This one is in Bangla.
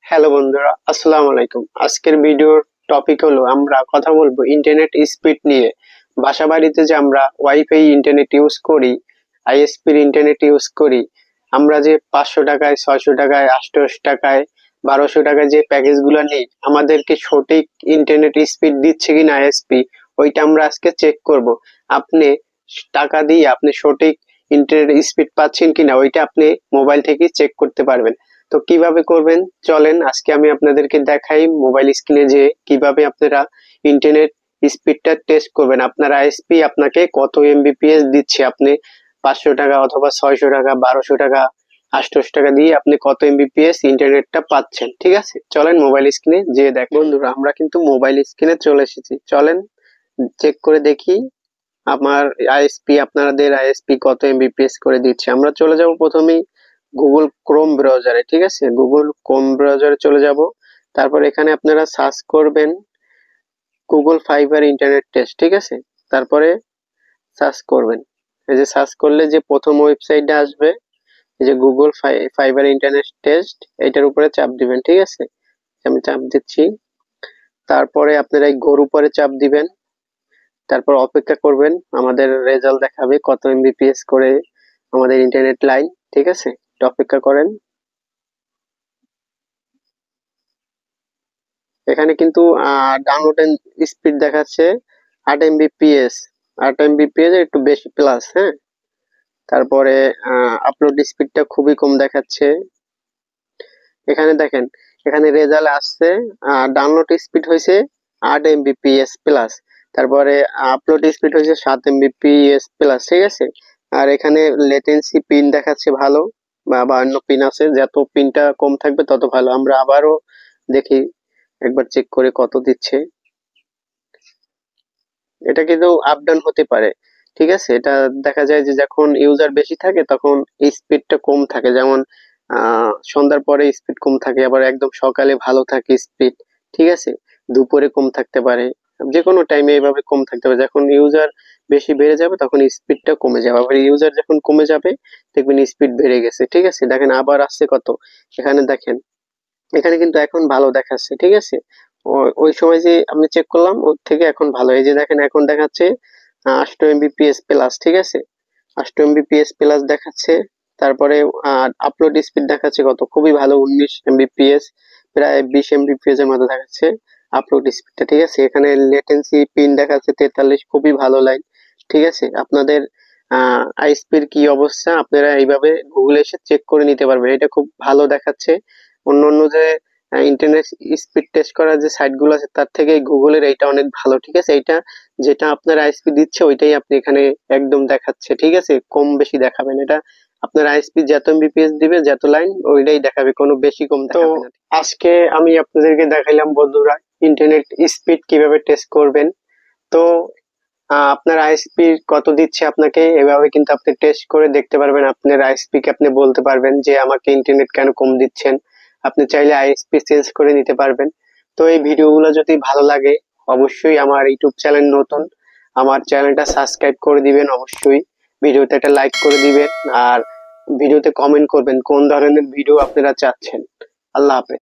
হ্যালো বন্ধুরা, আসসালামু আলাইকুম। আজকের ভিডিওর টপিক হলো আমরা কথা বলবো ইন্টারনেট স্পিড নিয়ে। বাসা বাড়িতে যে আমরা ওয়াইফাই ইন্টারনেট ইউজ করি, আইএসপির ইন্টারনেট ইউজ করি, আমরা যে 500 টাকায়, 600 টাকায়, 800 টাকায়, 1200 টাকায় যে প্যাকেজগুলো নিই, আমাদেরকে সঠিক ইন্টারনেট স্পিড দিচ্ছে কিনা আইএসপি, ওইটা আমরা আজকে চেক করব। আপনি টাকা দিয়ে আপনি সঠিক ইন্টারনেট স্পিড পাচ্ছেন কিনা ওইটা আপনি মোবাইল থেকে চেক করতে পারবেন। তো কিভাবে করবেন চলেন আজকে আমি আপনাদেরকে দেখাই মোবাইল স্ক্রিনে যে কিভাবে আপনারা ইন্টারনেট স্পিডটা টেস্ট করবেন। আপনার আইএসপি আপনাকে কত এমবিপিএস দিচ্ছে, আপনি 500 টাকা অথবা 600 টাকা, 1200 টাকা, 800 টাকা দিয়ে আপনি কত এমবিপিএস ইন্টারনেটটা পাচ্ছেন। ঠিক আছে, চলেন মোবাইল স্ক্রিনে যে দেখ। বন্ধুরা, আমরা কিন্তু মোবাইল স্ক্রিনে চলে এসেছি, চলেন চেক করে দেখি আমার আইএসপি, আপনাদের আইএসপি কত এমবিপিএস করে দিচ্ছে। আমরা চলে যাব প্রথমেই গুগল ক্রোম ব্রাউজারে। ঠিক আছে, গুগল ক্রোম ব্রাউজারে চলে যাব। তারপর এখানে আপনারা সার্চ করবেন গুগল ফাইবার ইন্টারনেট টেস্ট। ঠিক আছে, তারপরে সার্চ করবেন। এই যে সার্চ করলে যে প্রথম ওয়েবসাইটটা আসবে, এই যে গুগল ফাইবার ইন্টারনেট টেস্ট, এটার উপরে চাপ দিবেন। ঠিক আছে, আমি চাপ দিচ্ছি। তারপরে আপনারা এই গোর উপরে চাপ দিবেন। তারপর অপেক্ষা করবেন, আমাদের রেজাল্ট দেখাবে কত এমবিপিএস করে আমাদের ইন্টারনেট লাইন। ঠিক আছে, একটু অপেক্ষা করেন। এখানে কিন্তু ডাউনলোড স্পিড দেখাচ্ছে 8 এমবিপিএস, 8 এমবিপিএস একটু বেশি প্লাস। হ্যাঁ, তারপরে আপলোড স্পিডটা খুবই কম দেখাচ্ছে। এখানে দেখেন, এখানে রেজাল্ট আসছে ডাউনলোড স্পিড হয়েছে 8 এমবিপিএস প্লাস, তারপরে আপলোড স্পিড হয়েছে 7 এমবিপিএস প্লাস। ঠিক আছে, আর এখানে লেটেন্সি পিন দেখাচ্ছে ভালো, বা অন্য পিন আছে, যত পিনটা কম থাকবে তত ভালো। আমরা আবারও দেখি, একবার চেক করে কত দিচ্ছে। এটা কিন্তু আপ ডাউন হতে পারে। ঠিক আছে, এটা দেখা যায় যে যখন ইউজার বেশি থাকে তখন স্পিডটা কম থাকে, যেমন সন্ধ্যার পরে স্পিড কম থাকে, আবার একদম সকালে ভালো থাকে স্পিড। ঠিক আছে, দুপুরে কম থাকতে পারে, যে কোনো টাইমে এইভাবে কম থাকতে পারে। যখন ইউজার বেশি বেড়ে যাবে তখন স্পিডটা কমে যাবে, আবার ইউজার যখন কমে যাবে দেখবেন স্পিড বেড়ে গেছে। ঠিক আছে, দেখেন আবার আসছে কত, এখানে দেখেন, এখানে কিন্তু এখন ভালো দেখাচ্ছে। ঠিক আছে, ওই সময় যে আমি চেক করলাম ওর থেকে এখন ভালো। এই যে দেখেন এখন দেখাচ্ছে 8 এমবিপিএস প্লাস। ঠিক আছে, 8 এমবিপিএস প্লাস দেখাচ্ছে। তারপরে আপলোড স্পিড দেখাচ্ছে কত, খুবই ভালো, 19 এমবিপিএস, প্রায় 20 এমবিপিএস এর মতো দেখাচ্ছে আপলোড স্পিডটা। ঠিক আছে, এখানে লেটেন্সি পিন দেখাচ্ছে 43, খুবই ভালো লাইন। ঠিক আছে, আপনাদের আইএসপির কি অবস্থা আপনারা এইভাবে গুগলে এসে চেক করে নিতে পারবেন, এটা খুব ভালো দেখাচ্ছে। অন্য অন্য যে ইন্টারনেট স্পিড টেস্ট করার যে সাইট গুলো আছে তার থেকে গুগলের এইটা অনেক ভালো। ঠিক আছে, এইটা যেটা আপনার আইএসপি দিচ্ছে ওইটাই আপনি এখানে একদম দেখাচ্ছে। ঠিক আছে, কম বেশি দেখাবেন, এটা আপনার আইএসপি যত এমবিপিএস দিবে, যত লাইন, ওইটাই দেখাবে, কোনো বেশি কম দেখাবে না। আজকে আমি আপনাদেরকে দেখাইলাম বন্ধুরা ইন্টারনেট স্পিড কিভাবে টেস্ট করবেন। তো আপনার আইএসপি কত দিচ্ছে আপনাকে, এভাবে কিন্তু আপনি টেস্ট করে দেখতে পারবেন। আপনার আইএসপি কে আপনি বলতে পারবেন যে আমাকে ইন্টারনেট কেন কম দিচ্ছেন। আপনি চাইলে আইএসপি চেঞ্জ করে নিতে পারবেন। তো এই ভিডিওগুলো যদি ভালো লাগে অবশ্যই আমার ইউটিউব চ্যানেল নতুন, আমার চ্যানেলটা সাবস্ক্রাইব করে দিবেন অবশ্যই। ভিডিওতে একটা লাইক করে দিবেন, আর ভিডিওতে কমেন্ট করবেন কোন ধরনের ভিডিও আপনারা চাচ্ছেন। আল্লাহ হাফেজ।